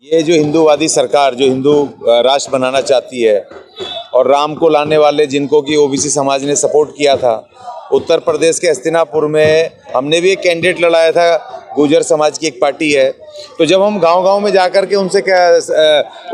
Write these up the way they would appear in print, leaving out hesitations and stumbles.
ये जो हिंदूवादी सरकार जो हिंदू राष्ट्र बनाना चाहती है और राम को लाने वाले जिनको कि ओबीसी समाज ने सपोर्ट किया था, उत्तर प्रदेश के हस्तिनापुर में हमने भी एक कैंडिडेट लड़ाया था। गुर्जर समाज की एक पार्टी है, तो जब हम गांव-गांव में जाकर के उनसे क्या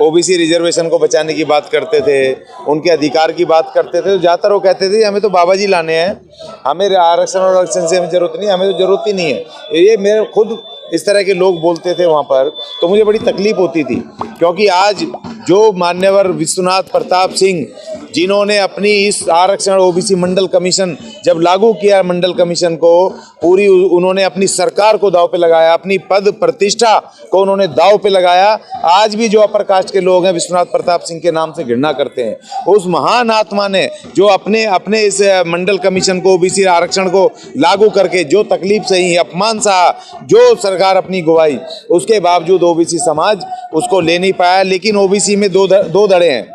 ओबीसी रिजर्वेशन को बचाने की बात करते थे, उनके अधिकार की बात करते थे, तो ज़्यादातर वो कहते थे हमें तो बाबा जी लाने हैं, हमें आरक्षण और आरक्षण से हमें ज़रूरत नहीं, हमें तो ज़रूरत ही नहीं है। ये मेरे खुद इस तरह के लोग बोलते थे वहाँ पर, तो मुझे बड़ी तकलीफ होती थी, क्योंकि आज जो मान्यवर विश्वनाथ प्रताप सिंह जिन्होंने अपनी इस आरक्षण ओबीसी मंडल कमीशन जब लागू किया, मंडल कमीशन को पूरी उन्होंने अपनी सरकार को दांव पे लगाया, अपनी पद प्रतिष्ठा को उन्होंने दांव पे लगाया। आज भी जो अपर कास्ट के लोग हैं विश्वनाथ प्रताप सिंह के नाम से घृणा करते हैं। उस महान आत्मा ने जो अपने इस मंडल कमीशन को ओबीसी आरक्षण को लागू करके जो तकलीफ सही, अपमान सहा, जो सरकार अपनी गवाई, उसके बावजूद ओबीसी समाज उसको ले नहीं पाया। लेकिन ओबीसी में दो धड़े हैं।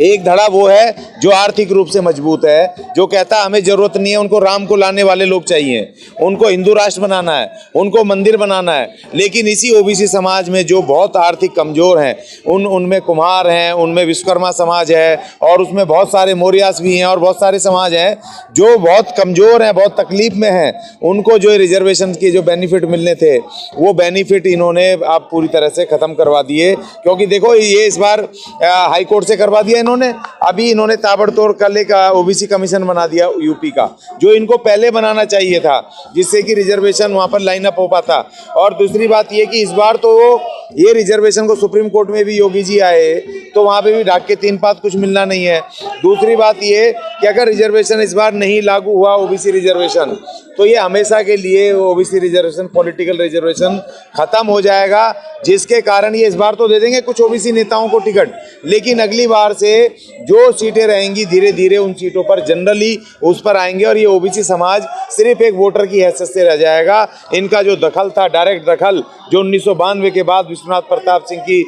एक धड़ा वो है जो आर्थिक रूप से मजबूत है, जो कहता है हमें जरूरत नहीं है, उनको राम को लाने वाले लोग चाहिए, उनको हिंदू राष्ट्र बनाना है, उनको मंदिर बनाना है। लेकिन इसी ओबीसी समाज में जो बहुत आर्थिक कमजोर हैं, उनमें कुम्हार हैं, उनमें विश्वकर्मा समाज है, और उसमें बहुत सारे मौर्यास भी हैं, और बहुत सारे समाज हैं जो बहुत कमजोर हैं, बहुत तकलीफ में हैं। उनको जो रिजर्वेशन के जो बेनिफिट मिलने थे, वो बेनिफिट इन्होंने आप पूरी तरह से ख़त्म करवा दिए। क्योंकि देखो, ये इस बार हाई कोर्ट से करवा दिया अभी इन्होंने ताबड़तोड़ कल एक ओबीसी कमीशन बना दिया यूपी का, जो इनको पहले बनाना चाहिए था, जिससे कि रिजर्वेशन वहां पर लाइन अप हो पाता। और दूसरी बात ये कि इस बार तो ये रिजर्वेशन को सुप्रीम कोर्ट में भी योगी जी आए, तो वहां पे भी ढाक के 3 पात कुछ मिलना नहीं है। दूसरी बात ये कि अगर रिजर्वेशन इस बार नहीं लागू हुआ ओबीसी रिजर्वेशन, तो ये हमेशा के लिए ओबीसी रिजर्वेशन, पॉलिटिकल रिजर्वेशन खत्म हो जाएगा, जिसके कारण ये इस बार तो दे देंगे कुछ ओबीसी नेताओं को टिकट, लेकिन अगली बार से जो सीटें रहेंगी धीरे धीरे उन सीटों पर जनरली उस पर आएंगे, और ये ओबीसी समाज सिर्फ एक वोटर की हैसियत से रह जाएगा। इनका जो दखल था, डायरेक्ट दखल, जो 1992 के बाद विश्वनाथ प्रताप सिंह की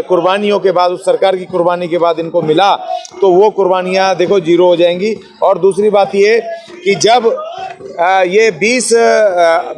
कुर्बानियों के बाद, उस सरकार की कुर्बानी के बाद इनको मिला, तो वो कुर्बानियाँ देखो जीरो हो जाएंगी। और दूसरी बात ये कि जब ये 20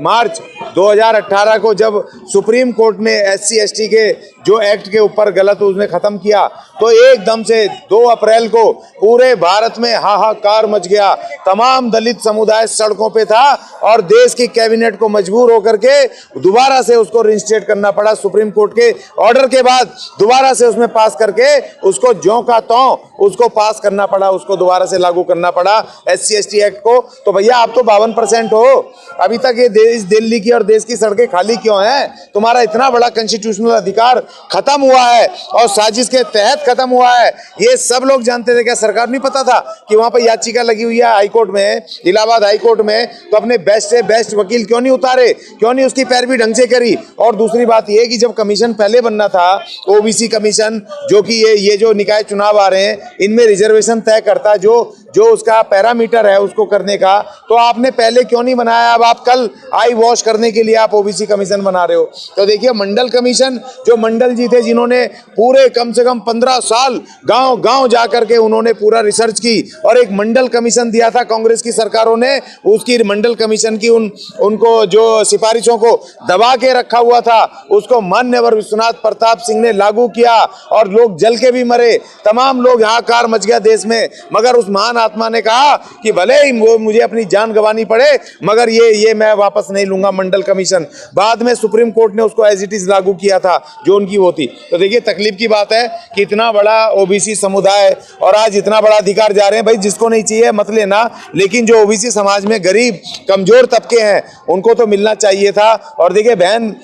मार्च 2018 को जब सुप्रीम कोर्ट ने SC ST के जो एक्ट के ऊपर गलत उसने ख़त्म किया, तो एकदम से 2 अप्रैल को पूरे भारत में हाहाकार मच गया। तमाम दलित समुदाय सड़कों पे था, और देश की कैबिनेट को मजबूर होकर के दोबारा से उसको रिइंस्टेट करना पड़ा। सुप्रीम कोर्ट के ऑर्डर के बाद दोबारा से उसमें पास करके उसको ज्यों का त्यों उसको पास करना पड़ा, उसको दोबारा से लागू करना पड़ा SC ST एक्ट को। तो भैया आप तो 52% हो, अभी तक ये दिल्ली की और देश की सड़कें खाली क्यों हैं? तुम्हारा इतना बड़ा कॉन्स्टिट्यूशनल अधिकार खत्म हुआ है, और साजिश के तहत खत्म हुआ है। ये सब लोग जानते थे, क्या सरकार नहीं पता था कि वहां पर याचिका लगी हुई है हाईकोर्ट में, इलाहाबाद हाईकोर्ट में? तो अपने बेस्ट से बेस्ट वकील क्यों नहीं उतारे, क्यों नहीं उसकी पैरवी ढंग से करी? और दूसरी बात ये कि जब कमीशन पहले बनना था, ओबीसी कमीशन, जो कि ये जो निकाय चुनाव आ रहे हैं, इनमें रिजर्वेशन तय करता, जो उसका पैरामीटर है उसको करने का, तो आपने पहले क्यों नहीं बनाया? अब आप कल आई वॉश करने के लिए आप ओबीसी कमीशन बना रहे हो। तो देखिए, मंडल कमीशन, जो मंडल जी थे जिन्होंने पूरे कम से कम 15 साल गांव-गांव जाकर के उन्होंने पूरा रिसर्च की, और एक मंडल कमीशन दिया था कांग्रेस की सरकारों ने, उसकी मंडल कमीशन की उनको जो सिफारिशों को दबा के रखा हुआ था, उसको मान्यवर विश्वनाथ प्रताप सिंह ने लागू किया, और लोग जल के भी मरे, तमाम लोग, हाहाकार मच गया देश में। मगर उस महान आत्मा ने कहा कि भले ही मुझे अपनी जान गंवानी पड़े, मगर ये मैं वापस नहीं लूंगा मंडल कमीशन। बाद में सुप्रीम कोर्ट ने उसको एज इट इज लागू किया था, जो उनकी वो थी। तो देखिए, तकलीफ की बात है कि इतना बड़ा ओबीसी समुदाय, और आज इतना बड़ा अधिकार जा रहे हैं। भाई, जिसको नहीं चाहिए मत लेना, लेकिन जो ओबीसी समाज में गरीब कमजोर तबके हैं, उनको तो मिलना चाहिए था। और देखिए, बहन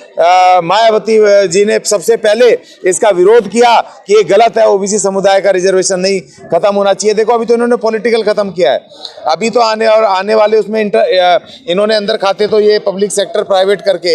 मायावती जी ने सबसे पहले इसका विरोध किया कि ये गलत है, ओबीसी समुदाय का रिजर्वेशन नहीं खत्म होना चाहिए। देखो, अभी तो इन्होंने पॉलिटिकल खत्म किया है, अभी तो आने वाले उसमें इन्होंने अंदर खाते तो ये पब्लिक सेक्टर प्राइवेट करके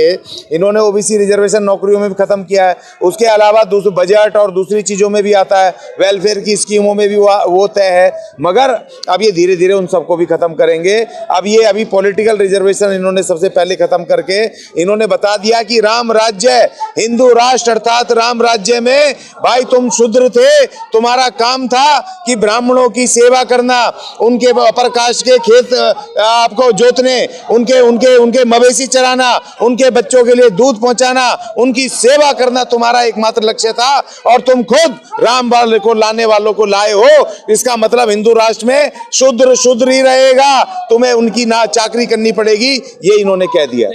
इन्होंने ओबीसी रिजर्वेशन नौकरियों में भी खत्म किया है। उसके अलावा दूसरे बजट और दूसरी चीज़ों में भी आता है, वेलफेयर की स्कीमों में भी वो तय है। मगर अब ये धीरे धीरे उन सबको भी खत्म करेंगे। अभी पॉलिटिकल रिजर्वेशन इन्होंने सबसे पहले खत्म करके इन्होंने बता दिया कि राम राज्य, हिंदू राष्ट्र अर्थात राम राज्य में भाई तुम शूद्र थे, तुम्हारा काम था कि ब्राह्मणों की सेवा करना, उनके अपर कास्ट के खेत आपको जोतने, उनके मवेशी चराना, पहुंचाना, उनके बच्चों के लिए दूध पहुंचाना, उनकी सेवा करना तुम्हारा एकमात्र लक्ष्य था और तुम खुद राम बाल को लाने वालों को लाए हो। इसका मतलब हिंदू राष्ट्र में शूद्र शूद्र ही रहेगा, तुम्हें उनकी ना चाकरी करनी पड़ेगी, ये इन्होंने कह दिया।